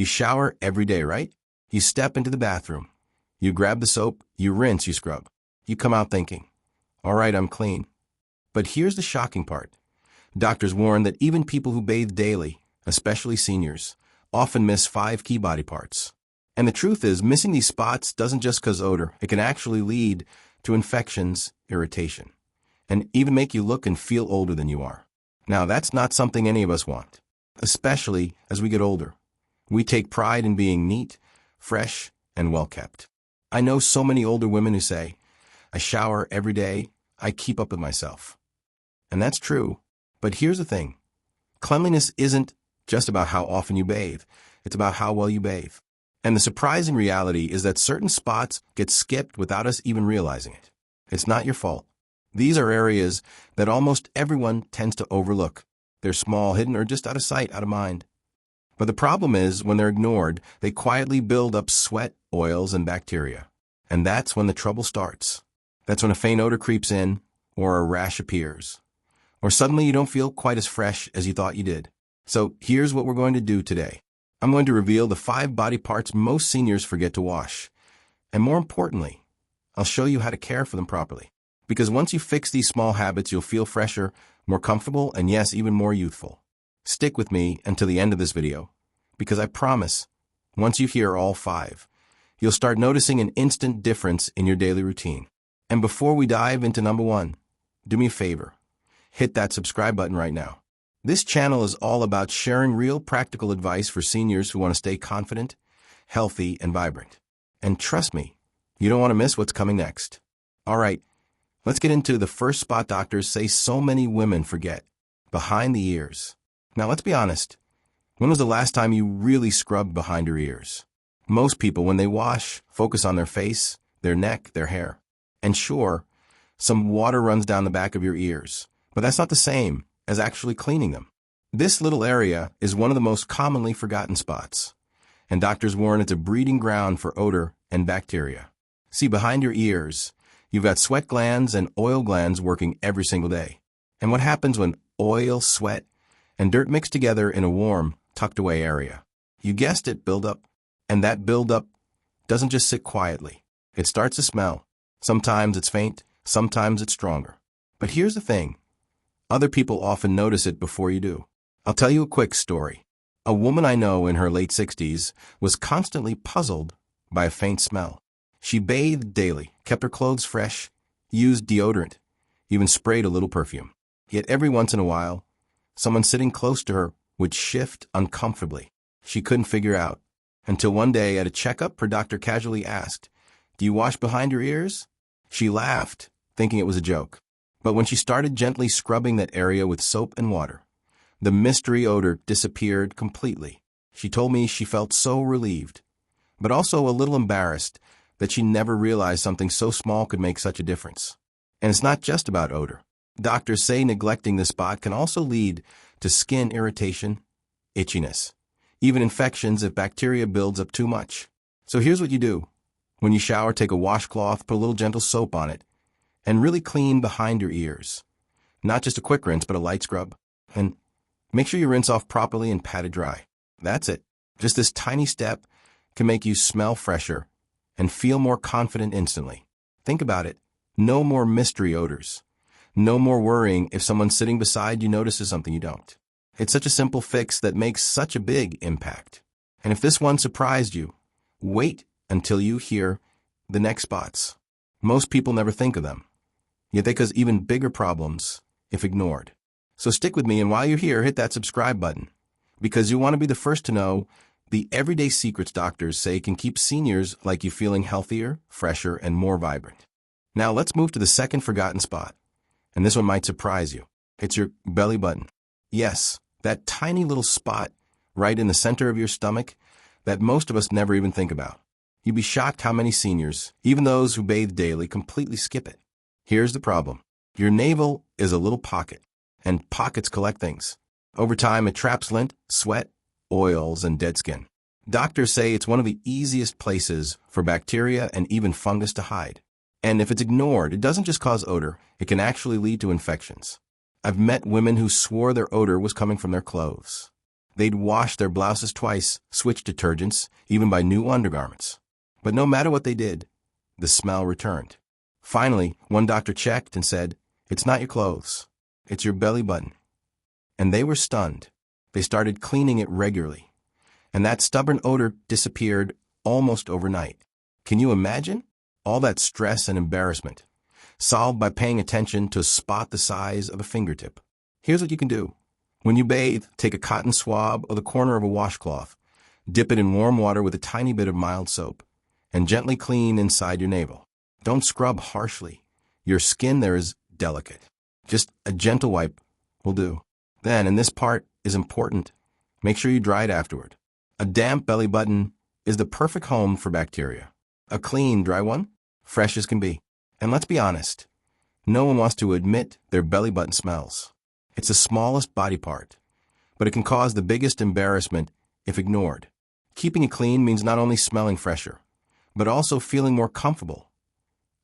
You shower every day, right? You step into the bathroom. You grab the soap, you rinse, you scrub. You come out thinking, all right, I'm clean. But here's the shocking part. Doctors warn that even people who bathe daily, especially seniors, often miss 5 key body parts. And the truth is, missing these spots doesn't just cause odor. It can actually lead to infections, irritation, and even make you look and feel older than you are. Now, that's not something any of us want, especially as we get older. We take pride in being neat, fresh, and well-kept. I know so many older women who say, I shower every day, I keep up with myself. And that's true, but here's the thing. Cleanliness isn't just about how often you bathe, it's about how well you bathe. And the surprising reality is that certain spots get skipped without us even realizing it. It's not your fault. These are areas that almost everyone tends to overlook. They're small, hidden, or just out of sight, out of mind. But the problem is, when they're ignored, they quietly build up sweat, oils, and bacteria. And that's when the trouble starts. That's when a faint odor creeps in, or a rash appears. Or suddenly you don't feel quite as fresh as you thought you did. So here's what we're going to do today. I'm going to reveal the 5 body parts most seniors forget to wash. And more importantly, I'll show you how to care for them properly. Because once you fix these small habits, you'll feel fresher, more comfortable, and yes, even more youthful. Stick with me until the end of this video, because I promise, once you hear all 5, you'll start noticing an instant difference in your daily routine. And before we dive into number 1, do me a favor. Hit that subscribe button right now. This channel is all about sharing real practical advice for seniors who want to stay confident, healthy, and vibrant. And trust me, you don't want to miss what's coming next. All right, let's get into the first spot doctors say so many women forget: behind the ears. Now, let's be honest. When was the last time you really scrubbed behind your ears? Most people, when they wash, focus on their face, their neck, their hair. And sure, some water runs down the back of your ears, but that's not the same as actually cleaning them. This little area is one of the most commonly forgotten spots, and doctors warn it's a breeding ground for odor and bacteria. See, behind your ears, you've got sweat glands and oil glands working every single day. And what happens when oil, sweat, and dirt mix together in a warm, tucked-away area? You guessed it, buildup. And that buildup doesn't just sit quietly. It starts to smell. Sometimes it's faint, sometimes it's stronger. But here's the thing. Other people often notice it before you do. I'll tell you a quick story. A woman I know in her late 60s was constantly puzzled by a faint smell. She bathed daily, kept her clothes fresh, used deodorant, even sprayed a little perfume. Yet every once in a while, someone sitting close to her would shift uncomfortably. She couldn't figure out. Until one day at a checkup, her doctor casually asked, "Do you wash behind your ears?" She laughed, thinking it was a joke. But when she started gently scrubbing that area with soap and water, the mystery odor disappeared completely. She told me she felt so relieved, but also a little embarrassed that she never realized something so small could make such a difference. And it's not just about odor. Doctors say neglecting this spot can also lead to skin irritation, itchiness, even infections if bacteria builds up too much. So here's what you do. When you shower, take a washcloth, put a little gentle soap on it, and really clean behind your ears. Not just a quick rinse, but a light scrub. And make sure you rinse off properly and pat it dry. That's it. Just this tiny step can make you smell fresher and feel more confident instantly. Think about it. No more mystery odors. No more worrying if someone sitting beside you notices something you don't. It's such a simple fix that makes such a big impact. And if this one surprised you, wait until you hear the next spots. Most people never think of them, yet they cause even bigger problems if ignored. So stick with me, and while you're here, hit that subscribe button, because you want to be the first to know the everyday secrets doctors say can keep seniors like you feeling healthier, fresher, and more vibrant. Now let's move to the second forgotten spot, and this one might surprise you. It's your belly button. Yes, that tiny little spot right in the center of your stomach that most of us never even think about. You'd be shocked how many seniors, even those who bathe daily, completely skip it. Here's the problem. Your navel is a little pocket, and pockets collect things. Over time, it traps lint, sweat, oils, and dead skin. Doctors say it's one of the easiest places for bacteria and even fungus to hide. And if it's ignored, it doesn't just cause odor, it can actually lead to infections. I've met women who swore their odor was coming from their clothes. They'd wash their blouses twice, switch detergents, even buy new undergarments. But no matter what they did, the smell returned. Finally, one doctor checked and said, "It's not your clothes, it's your belly button." And they were stunned. They started cleaning it regularly, and that stubborn odor disappeared almost overnight. Can you imagine? All that stress and embarrassment, solved by paying attention to a spot the size of a fingertip. Here's what you can do. When you bathe, take a cotton swab or the corner of a washcloth, dip it in warm water with a tiny bit of mild soap, and gently clean inside your navel. Don't scrub harshly. Your skin there is delicate. Just a gentle wipe will do. Then, and this part is important, make sure you dry it afterward. A damp belly button is the perfect home for bacteria. A clean, dry one, fresh as can be. And let's be honest, no one wants to admit their belly button smells. It's the smallest body part, but it can cause the biggest embarrassment if ignored. Keeping it clean means not only smelling fresher, but also feeling more comfortable,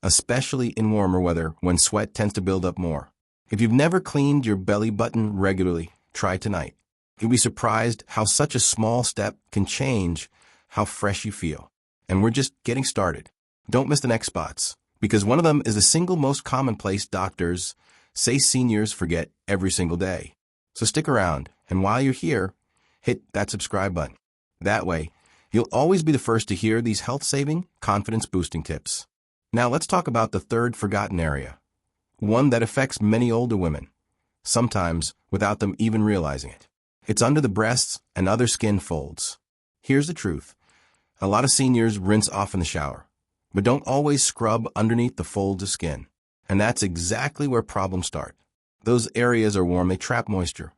especially in warmer weather when sweat tends to build up more. If you've never cleaned your belly button regularly, try tonight. You'll be surprised how such a small step can change how fresh you feel. And we're just getting started. Don't miss the next spots, because one of them is the single most common place doctors say seniors forget every single day. So stick around, and while you're here, hit that subscribe button. That way, you'll always be the first to hear these health-saving, confidence-boosting tips. Now let's talk about the third forgotten area, one that affects many older women, sometimes without them even realizing it. It's under the breasts and other skin folds. Here's the truth. A lot of seniors rinse off in the shower, but don't always scrub underneath the folds of skin. And that's exactly where problems start. Those areas are warm, they trap moisture.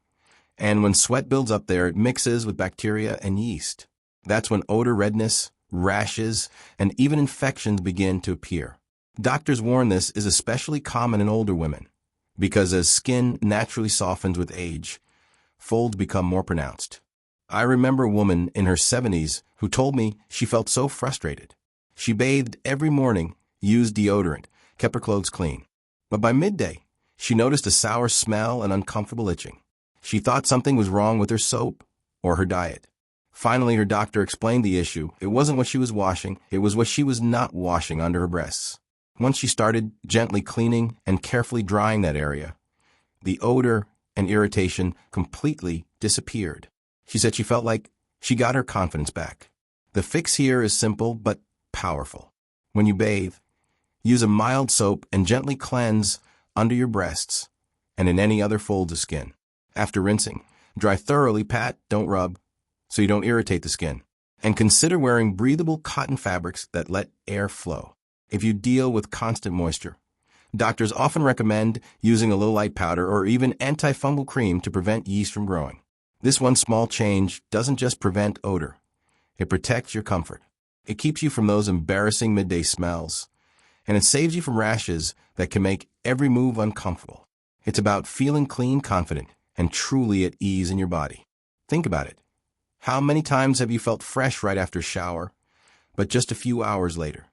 And when sweat builds up there, it mixes with bacteria and yeast. That's when odor, redness, rashes, and even infections begin to appear. Doctors warn this is especially common in older women, because as skin naturally softens with age, folds become more pronounced. I remember a woman in her 70s who told me she felt so frustrated. She bathed every morning, used deodorant, kept her clothes clean. But by midday, she noticed a sour smell and uncomfortable itching. She thought something was wrong with her soap or her diet. Finally, her doctor explained the issue. It wasn't what she was washing, it was what she was not washing under her breasts. Once she started gently cleaning and carefully drying that area, the odor and irritation completely disappeared. She said she felt like she got her confidence back. The fix here is simple but powerful. When you bathe, use a mild soap and gently cleanse under your breasts and in any other folds of skin. After rinsing, dry thoroughly, pat, don't rub, so you don't irritate the skin. And consider wearing breathable cotton fabrics that let air flow. If you deal with constant moisture, doctors often recommend using a low light powder or even antifungal cream to prevent yeast from growing. This one small change doesn't just prevent odor, it protects your comfort. It keeps you from those embarrassing midday smells, and it saves you from rashes that can make every move uncomfortable. It's about feeling clean, confident, and truly at ease in your body. Think about it. How many times have you felt fresh right after a shower, but just a few hours later,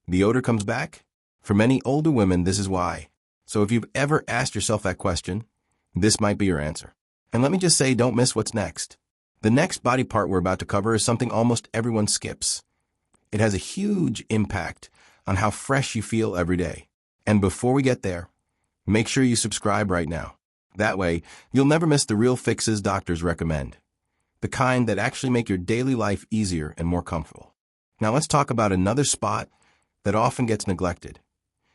the odor comes back? For many older women, this is why. So if you've ever asked yourself that question, this might be your answer. And let me just say, don't miss what's next. The next body part we're about to cover is something almost everyone skips. It has a huge impact on how fresh you feel every day. And before we get there, make sure you subscribe right now. That way, you'll never miss the real fixes doctors recommend, the kind that actually make your daily life easier and more comfortable. Now let's talk about another spot that often gets neglected.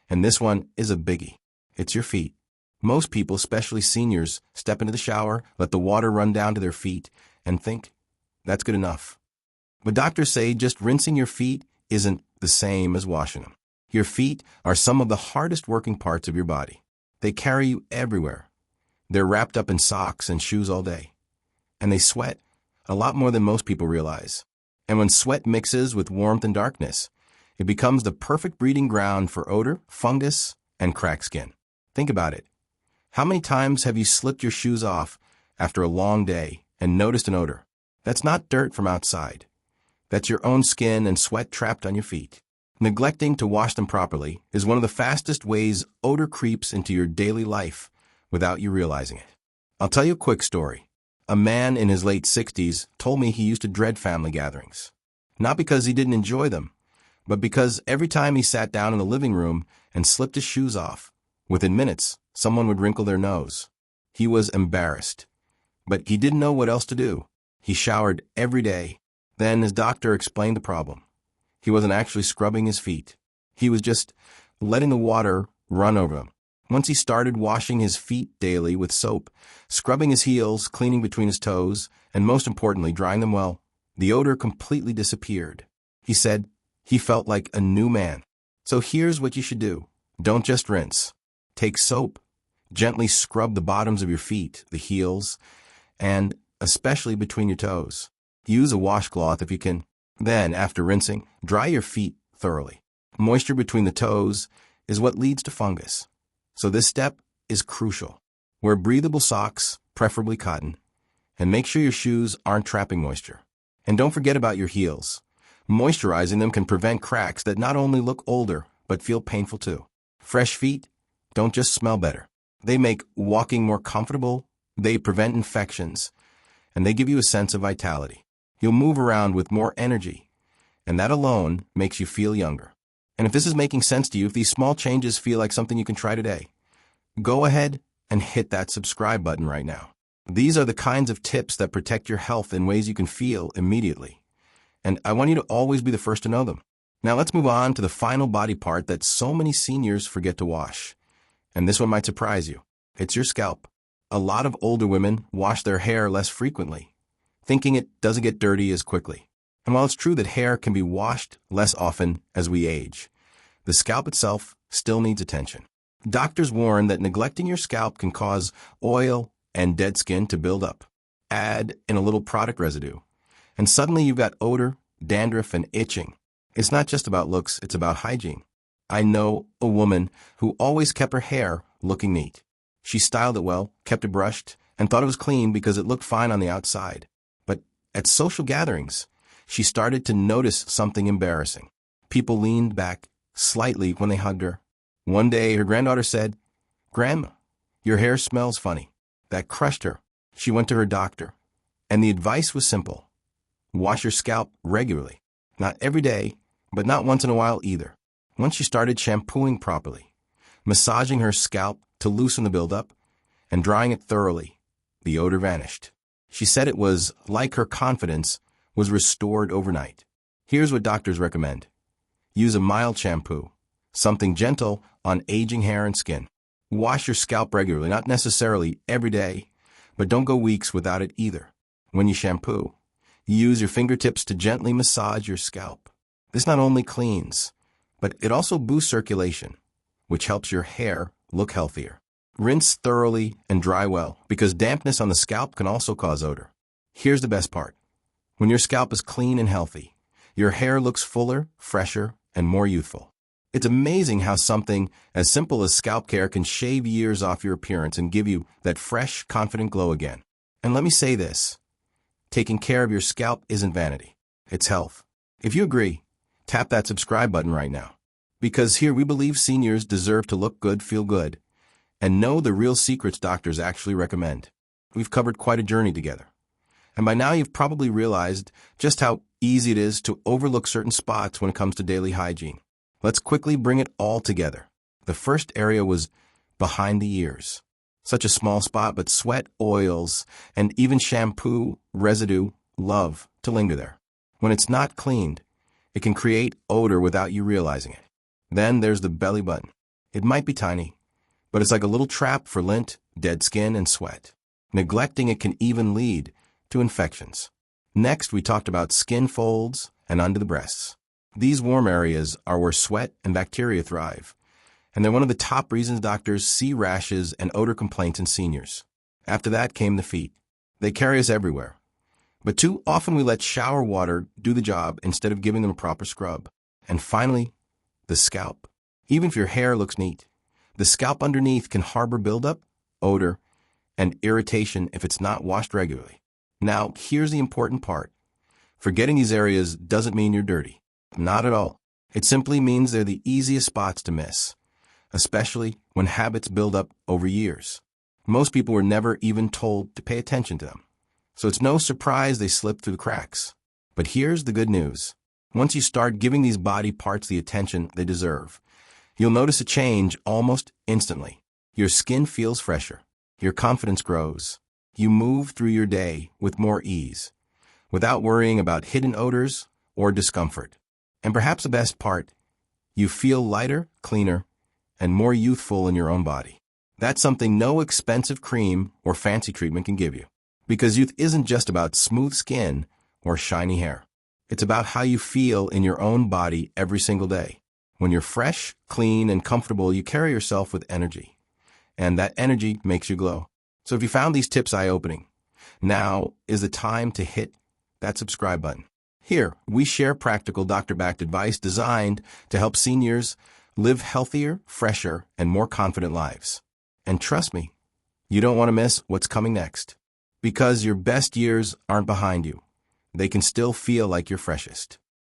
And this one is a biggie. It's your feet. Most people, especially seniors, step into the shower, let the water run down to their feet, and think, that's good enough. But doctors say just rinsing your feet isn't the same as washing them. Your feet are some of the hardest working parts of your body. They carry you everywhere. They're wrapped up in socks and shoes all day. And they sweat a lot more than most people realize. And when sweat mixes with warmth and darkness, it becomes the perfect breeding ground for odor, fungus, and cracked skin. Think about it. How many times have you slipped your shoes off after a long day and noticed an odor? That's not dirt from outside. That's your own skin and sweat trapped on your feet. Neglecting to wash them properly is one of the fastest ways odor creeps into your daily life without you realizing it. I'll tell you a quick story. A man in his late 60s told me he used to dread family gatherings. Not because he didn't enjoy them, but because every time he sat down in the living room and slipped his shoes off, within minutes, someone would wrinkle their nose. He was embarrassed, but he didn't know what else to do. He showered every day. Then his doctor explained the problem. He wasn't actually scrubbing his feet. He was just letting the water run over them. Once he started washing his feet daily with soap, scrubbing his heels, cleaning between his toes, and most importantly, drying them well, the odor completely disappeared. He said he felt like a new man. So here's what you should do. Don't just rinse. Take soap, gently scrub the bottoms of your feet, the heels, and especially between your toes. Use a washcloth if you can. Then, after rinsing, dry your feet thoroughly. Moisture between the toes is what leads to fungus. So this step is crucial. Wear breathable socks, preferably cotton, and make sure your shoes aren't trapping moisture. And don't forget about your heels. Moisturizing them can prevent cracks that not only look older, but feel painful too. Fresh feet don't just smell better. They make walking more comfortable, they prevent infections, and they give you a sense of vitality. You'll move around with more energy, and that alone makes you feel younger. And if this is making sense to you, if these small changes feel like something you can try today, go ahead and hit that subscribe button right now. These are the kinds of tips that protect your health in ways you can feel immediately. And I want you to always be the first to know them. Now let's move on to the final body part that so many seniors forget to wash. And this one might surprise you. It's your scalp. A lot of older women wash their hair less frequently, thinking it doesn't get dirty as quickly. And while it's true that hair can be washed less often as we age, the scalp itself still needs attention. Doctors warn that neglecting your scalp can cause oil and dead skin to build up. Add in a little product residue, and suddenly you've got odor, dandruff, and itching. It's not just about looks, it's about hygiene. I know a woman who always kept her hair looking neat. She styled it well, kept it brushed, and thought it was clean because it looked fine on the outside. But at social gatherings, she started to notice something embarrassing. People leaned back slightly when they hugged her. One day, her granddaughter said, "Grandma, your hair smells funny." That crushed her. She went to her doctor, and the advice was simple. Wash your scalp regularly. Not every day, but not once in a while either. Once she started shampooing properly, massaging her scalp to loosen the buildup, and drying it thoroughly, the odor vanished. She said it was like her confidence was restored overnight. Here's what doctors recommend. Use a mild shampoo, something gentle on aging hair and skin. Wash your scalp regularly, not necessarily every day, but don't go weeks without it either. When you shampoo, use your fingertips to gently massage your scalp. This not only cleans, but it also boosts circulation, which helps your hair look healthier. Rinse thoroughly and dry well, because dampness on the scalp can also cause odor. Here's the best part. When your scalp is clean and healthy, your hair looks fuller, fresher, and more youthful. It's amazing how something as simple as scalp care can shave years off your appearance and give you that fresh, confident glow again. And let me say this. Taking care of your scalp isn't vanity. It's health. If you agree, tap that subscribe button right now. Because here we believe seniors deserve to look good, feel good, and know the real secrets doctors actually recommend. We've covered quite a journey together. And by now you've probably realized just how easy it is to overlook certain spots when it comes to daily hygiene. Let's quickly bring it all together. The first area was behind the ears. Such a small spot, but sweat, oils, and even shampoo residue love to linger there. When it's not cleaned, it can create odor without you realizing it. Then there's the belly button. It might be tiny, but it's like a little trap for lint, dead skin, and sweat. Neglecting it can even lead to infections. Next, we talked about skin folds and under the breasts. These warm areas are where sweat and bacteria thrive, and they're one of the top reasons doctors see rashes and odor complaints in seniors. After that came the feet. They carry us everywhere. But too often we let shower water do the job instead of giving them a proper scrub. And finally, the scalp. Even if your hair looks neat, the scalp underneath can harbor buildup, odor, and irritation if it's not washed regularly. Now, here's the important part. Forgetting these areas doesn't mean you're dirty. Not at all. It simply means they're the easiest spots to miss, especially when habits build up over years. Most people were never even told to pay attention to them. So it's no surprise they slip through the cracks. But here's the good news. Once you start giving these body parts the attention they deserve, you'll notice a change almost instantly. Your skin feels fresher. Your confidence grows. You move through your day with more ease, without worrying about hidden odors or discomfort. And perhaps the best part, you feel lighter, cleaner, and more youthful in your own body. That's something no expensive cream or fancy treatment can give you. Because youth isn't just about smooth skin or shiny hair. It's about how you feel in your own body every single day. When you're fresh, clean, and comfortable, you carry yourself with energy. And that energy makes you glow. So if you found these tips eye-opening, now is the time to hit that subscribe button. Here, we share practical doctor-backed advice designed to help seniors live healthier, fresher, and more confident lives. And trust me, you don't want to miss what's coming next. Because your best years aren't behind you. They can still feel like your freshest.